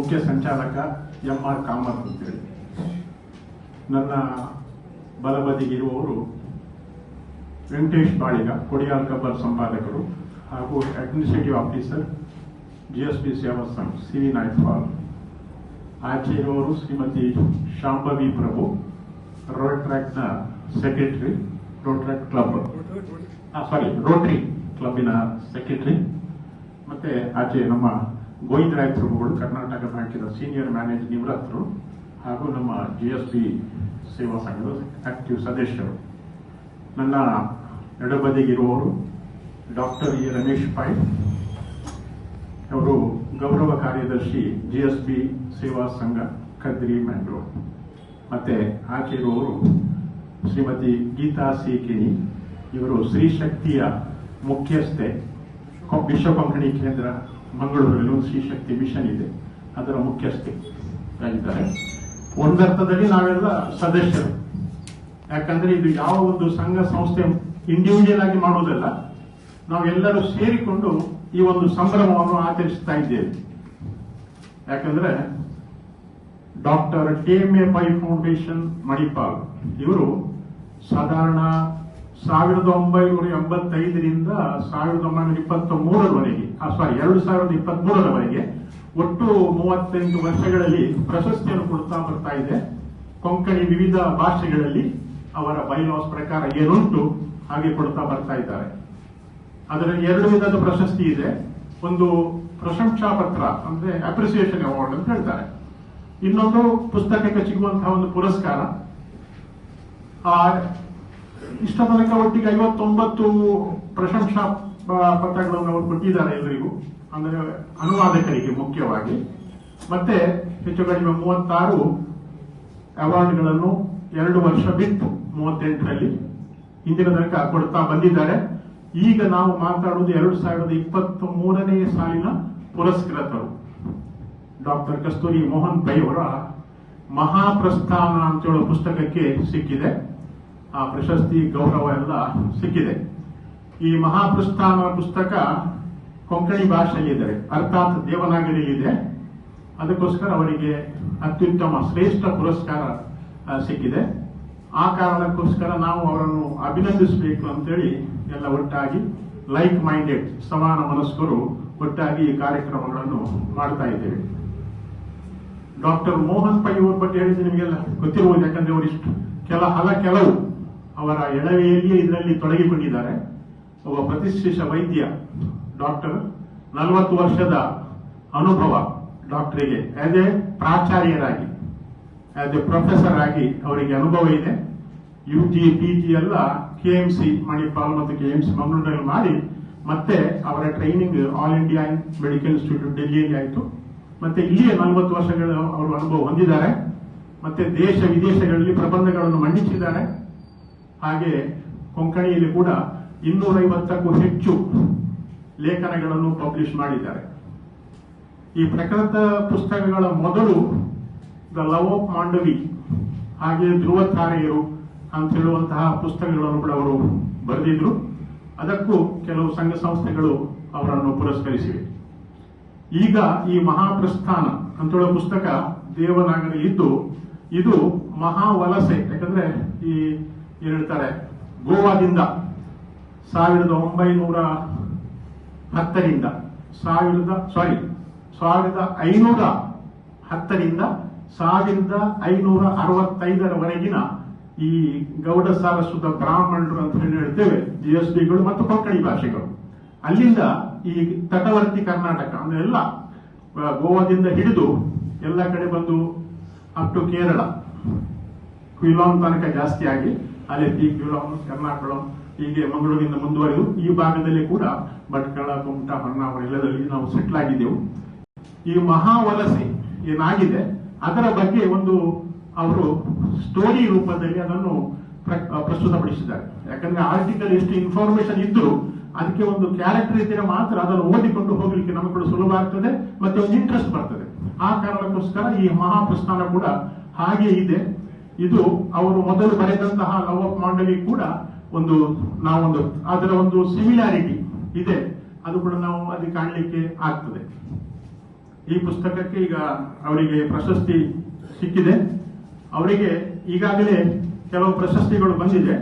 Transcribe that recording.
ಮುಖ್ಯ ಸಂಚಾಲಕ ಎಂ.ಆರ್. ಕಾಮತ್ ಅಂತೇಳಿ. ನನ್ನ ಬಲಬದಿಗಿರುವವರು ವೆಂಕಟೇಶ್ ಬಾಳಿಗ, ಕೊಡಿಯಾಲ್ ಕಬ್ಬರ್ ಸಂಪಾದಕರು ಹಾಗೂ ಅಡ್ಮಿನಿಸ್ಟ್ರೇಟಿವ್ ಆಫೀಸರ್ GSB ಸೇವಾ ಸಂಘ CV ನಾಯ್ಕ್ವಾಲ್. ಆಚೆ ಇರುವವರು ಶ್ರೀಮತಿ ಶಾಂಭವಿ ಪ್ರಭು, ರೋಟ್ರಾಕ್ಟ್ನ ಸೆಕ್ರೆಟರಿ, ರೋಟರಿ ಕ್ಲಬ್ಬಿನ ಸೆಕ್ರೆಟರಿ. ಮತ್ತೆ ಆಚೆ ನಮ್ಮ ಗೋವಿಂದರಾಯ್ ಪ್ರಭುಗಳು, ಕರ್ನಾಟಕ ಬ್ಯಾಂಕಿನ ಸೀನಿಯರ್ ಮ್ಯಾನೇಜರ್ ನಿವೃತ್ತರು ಹಾಗೂ ನಮ್ಮ GSB ಸೇವಾ ಸಂಘದ ಆಕ್ಟಿವ್ ಸದಸ್ಯರು. ನನ್ನ ಎಡಬದಿಗಿರುವವರು ಡಾಕ್ಟರ್ ಎ ರಮೇಶ್ ಪೈ, ಅವರು ಗೌರವ ಕಾರ್ಯದರ್ಶಿ GSB ಸೇವಾ ಸಂಘ ಕದ್ರಿ ಮ್ಯಾಂಗ್ಳೂರ್. ಮತ್ತೆ ಆಚೆ ಇರುವವರು ಶ್ರೀಮತಿ ಗೀತಾ ಸಿ ಕಿಣಿ, ಇವರು ಶ್ರೀಶಕ್ತಿಯ ಮುಖ್ಯಸ್ಥೆ, ವಿಶ್ವ ಕೊಂಕಣಿ ಕೇಂದ್ರ ಮಂಗಳೂರಲ್ಲಿ ಒಂದು ಶ್ರೀಶಕ್ತಿ ಮಿಷನ್ ಇದೆ, ಅದರ ಮುಖ್ಯಸ್ಥೆ ಆಗಿದ್ದಾರೆ. ಒಂದರ್ಥದಲ್ಲಿ ನಾವೆಲ್ಲ ಸದಸ್ಯರು, ಯಾಕಂದ್ರೆ ಇದು ಯಾವ ಒಂದು ಸಂಘ ಸಂಸ್ಥೆ ಇಂಡಿವಿಜುವಲ್ ಆಗಿ ಮಾಡುವುದಲ್ಲ, ನಾವೆಲ್ಲರೂ ಸೇರಿಕೊಂಡು ಈ ಒಂದು ಸಂಭ್ರಮವನ್ನು ಆಚರಿಸ್ತಾ ಇದ್ದೇವೆ. ಯಾಕಂದ್ರೆ doctor TMA Pai foundation Manipal ಇವರು ಸಾಧಾರಣ 1985ರಿಂದ 2023ರವರೆಗೆ ಒಟ್ಟು 38 ವರ್ಷಗಳಲ್ಲಿ ಪ್ರಶಸ್ತಿಯನ್ನು ಕೊಡ್ತಾ ಬರ್ತಾ ಇದೆ. ಕೊಂಕಣಿ ವಿವಿಧ ಭಾಷೆಗಳಲ್ಲಿ ಅವರ ಬೈಲಾಸ್ ಪ್ರಕಾರ ಏನುಂಟು ಹಾಗೆ ಕೊಡ್ತಾ ಬರ್ತಾ ಇದ್ದಾರೆ. ಅದರಲ್ಲಿ 2 ವಿಧದ ಪ್ರಶಸ್ತಿ ಇದೆ. ಒಂದು ಪ್ರಶಂಸಾ ಪತ್ರ ಅಂದ್ರೆ ಅಪ್ರಿಸಿಯೇಷನ್ ಅವಾರ್ಡ್ ಅಂತ ಹೇಳ್ತಾರೆ, ಇನ್ನೊಂದು ಪುಸ್ತಕಕ್ಕೆ ಸಿಗುವಂತಹ ಒಂದು ಪುರಸ್ಕಾರ. ಇಷ್ಟ ತನಕ ಒಟ್ಟಿಗೆ 59 ಪ್ರಶಂಸಾ ಪತ್ರಗಳನ್ನು ಅವರು ಕೊಟ್ಟಿದ್ದಾರೆ ಎಲ್ಲರಿಗೂ, ಅಂದ್ರೆ ಅನುವಾದಕರಿಗೆ ಮುಖ್ಯವಾಗಿ. ಮತ್ತೆ ಹೆಚ್ಚು ಕಡಿಮೆ 36 ಅವಾರ್ಡ್ಗಳನ್ನು 2 ವರ್ಷ ಬಿಟ್ಟು 38ರಲ್ಲಿ ಇಂದಿನ ತನಕ ಕೊಡ್ತಾ ಬಂದಿದ್ದಾರೆ. ಈಗ ನಾವು ಮಾತಾಡುವುದು 2023ನೇ ಸಾಲಿನ ಪುರಸ್ಕೃತರು. ಡಾಕ್ಟರ್ ಕಸ್ತೂರಿ ಮೋಹನ್ ಪೈ ಅವರ ಮಹಾಪ್ರಸ್ಥಾನ ಅಂತ ಹೇಳುವ ಪುಸ್ತಕಕ್ಕೆ ಸಿಕ್ಕಿದೆ ಆ ಪ್ರಶಸ್ತಿ, ಗೌರವ ಎಲ್ಲ ಸಿಕ್ಕಿದೆ. ಈ ಮಹಾಪ್ರಸ್ಥಾನ ಪುಸ್ತಕ ಕೊಂಕಣಿ ಭಾಷೆಯಲ್ಲಿದೆ, ಅರ್ಥಾತ್ ದೇವನಾಗರಿಯಲ್ಲಿದೆ. ಅದಕ್ಕೋಸ್ಕರ ಅವರಿಗೆ ಅತ್ಯುತ್ತಮ ಶ್ರೇಷ್ಠ ಪುರಸ್ಕಾರ ಸಿಕ್ಕಿದೆ. ಆ ಕಾರಣಕ್ಕೋಸ್ಕರ ನಾವು ಅವರನ್ನು ಅಭಿನಂದಿಸಬೇಕು ಅಂತೇಳಿ ಎಲ್ಲ ಒಟ್ಟಾಗಿ ಲೈಕ್ ಮೈಂಡೆಡ್ ಸಮಾನ ಮನಸ್ಕರು ಒಟ್ಟಾಗಿ ಈ ಕಾರ್ಯಕ್ರಮಗಳನ್ನು ಮಾಡ್ತಾ ಇದ್ದೇವೆ. ಡಾಕ್ಟರ್ ಮೋಹನ್ ಪೈ ಅವರ ಬಗ್ಗೆ ಹೇಳಿದ್ರೆ ನಿಮಗೆಲ್ಲ ಗೊತ್ತಿರುವುದು, ಯಾಕಂದ್ರೆ ಅವರಿಷ್ಟು ಕೆಲವು ಅವರ ಎಳವೆಯಲ್ಲಿಯೇ ಇದರಲ್ಲಿ ತೊಡಗಿಕೊಂಡಿದ್ದಾರೆ. ಒಬ್ಬ ಪ್ರತಿಷ್ಠಿತ ವೈದ್ಯ ಡಾಕ್ಟರ್, 40 ವರ್ಷದ ಅನುಭವ ಡಾಕ್ಟರಿಗೆ ಆಸ್ ಎ ಪ್ರಾಚಾರ್ಯರಾಗಿ, ಆಸ್ ಎ ಪ್ರೊಫೆಸರ್ ಆಗಿ ಅವರಿಗೆ ಅನುಭವ ಇದೆ. UG PG ಎಲ್ಲ KMC ಮಣಿಪಾಲ್ ಮತ್ತು KMC ಮಂಗಳೂರಿನಲ್ಲಿ ಮಾಡಿ, ಮತ್ತೆ ಅವರ training all India medical institute ಡೆಲ್ಲಿಯಲ್ಲಿ ಆಯಿತು. ಮತ್ತೆ ಇಲ್ಲಿಯೇ 40 ವರ್ಷಗಳ ಅವರು ಅನುಭವ ಹೊಂದಿದ್ದಾರೆ. ಮತ್ತೆ ದೇಶ ವಿದೇಶಗಳಲ್ಲಿ ಪ್ರಬಂಧಗಳನ್ನು ಮಂಡಿಸಿದ್ದಾರೆ. ಹಾಗೆ ಕೊಂಕಣಿಯಲ್ಲಿ ಕೂಡ 250ಕ್ಕೂ ಹೆಚ್ಚು ಲೇಖನಗಳನ್ನು ಪಬ್ಲಿಷ್ ಮಾಡಿದ್ದಾರೆ. ಈ ಪ್ರಕೃತ ಪುಸ್ತಕಗಳ ಮೊದಲು ದ ಲವ್ ಆಫ್ ಮಾಂಡವಿ, ಹಾಗೆ ಧ್ರುವ ತಾರೆಯರು ಅಂತ ಹೇಳುವಂತಹ ಪುಸ್ತಕಗಳನ್ನು ಕೂಡ ಅವರು ಬರೆದಿದ್ರು. ಅದಕ್ಕೂ ಕೆಲವು ಸಂಘ ಸಂಸ್ಥೆಗಳು ಅವರನ್ನು ಪುರಸ್ಕರಿಸಿವೆ. ಈಗ ಈ ಮಹಾಪ್ರಸ್ಥಾನ ಅಂತ ಹೇಳುವ ಪುಸ್ತಕ ದೇವನಾಗರಿ ಇದ್ದು, ಇದು ಮಹಾವಲಸೆ. ಯಾಕಂದ್ರೆ ಈ ಏನ್ ಹೇಳ್ತಾರೆ, ಗೋವಾದಿಂದ 1910ರಿಂದ 1565ರವರೆಗಿನ ಈ ಗೌಡ ಸಾರಸ್ವತ ಬ್ರಾಹ್ಮಣರು ಅಂತ ಹೇಳ್ತೇವೆ, GSBಗಳು ಮತ್ತು ಕೊಂಕಣಿ ಭಾಷೆಗಳು, ಅಲ್ಲಿಂದ ಈ ತಟವರ್ತಿ ಕರ್ನಾಟಕ ಅಂದ್ರೆ ಎಲ್ಲ ಗೋವಾದಿಂದ ಹಿಡಿದು ಎಲ್ಲ ಕಡೆ ಬಂದು ಅಪ್ ಟು ಕೇರಳ, ಕ್ವಿಲಾನ್ ತನಕ ಜಾಸ್ತಿ ಆಗಿ ಅಲೆಪ್ಪಿ, ಕ್ವಿಲಾನ್, ಎರ್ನಾಕುಳಂ, ಹೀಗೆ ಮಂಗಳೂರಿನಿಂದ ಮುಂದುವರೆದು ಈ ಭಾಗದಲ್ಲಿ ಕೂಡ ಭಟ್ಕಳ, ಕುಮಟಾ, ಹೊನ್ನಾವರ ಎಲ್ಲದಲ್ಲಿ ನಾವು ಸೆಟ್ಲ್ ಆಗಿದ್ದೆವು. ಈ ಮಹಾವಲಸೆ ಏನಾಗಿದೆ ಅದರ ಬಗ್ಗೆ ಒಂದು ಅವರು ಸ್ಟೋರಿ ರೂಪದಲ್ಲಿ ಅದನ್ನು ಪ್ರಸ್ತುತಪಡಿಸಿದ್ದಾರೆ. ಯಾಕಂದ್ರೆ ಆರ್ಟಿಕಲ್ ಎಷ್ಟು ಇನ್ಫಾರ್ಮೇಶನ್ ಇದ್ದರೂ ಅದಕ್ಕೆ ಒಂದು ಕ್ಯಾರೆಕ್ಟರ್ ಇದ್ದರೆ ಮಾತ್ರ ಅದನ್ನು ಓದಿಕೊಂಡು ಹೋಗ್ಲಿಕ್ಕೆ ನಮಗೆ ಕೂಡ ಸುಲಭ ಆಗ್ತದೆ, ಮತ್ತೆ ಒಂದು ಇಂಟ್ರೆಸ್ಟ್ ಬರ್ತದೆ. ಆ ಕಾರಣಕ್ಕೋಸ್ಕರ ಈ ಮಹಾಪ್ರಸ್ಥಾನ ಕೂಡ ಹಾಗೆ ಇದೆ. ಇದು ಅವರು ಮೊದಲು ಬರೆದಂತಹ ಲವ್ ಆಫ್ ಮಾಂಡವಿ ಕೂಡ ನಾವೊಂದು ಅದರ ಒಂದು ಸಿಮಿಲಾರಿಟಿ ಇದೆ, ಅದು ಕೂಡ ನಾವು ಅಲ್ಲಿ ಕಾಣಲಿಕ್ಕೆ ಆಗ್ತದೆ. ಈ ಪುಸ್ತಕಕ್ಕೆ ಈಗ ಅವರಿಗೆ ಪ್ರಶಸ್ತಿ ಸಿಕ್ಕಿದೆ. ಅವರಿಗೆ ಈಗಾಗಲೇ ಕೆಲವು ಪ್ರಶಸ್ತಿಗಳು ಬಂದಿದೆ.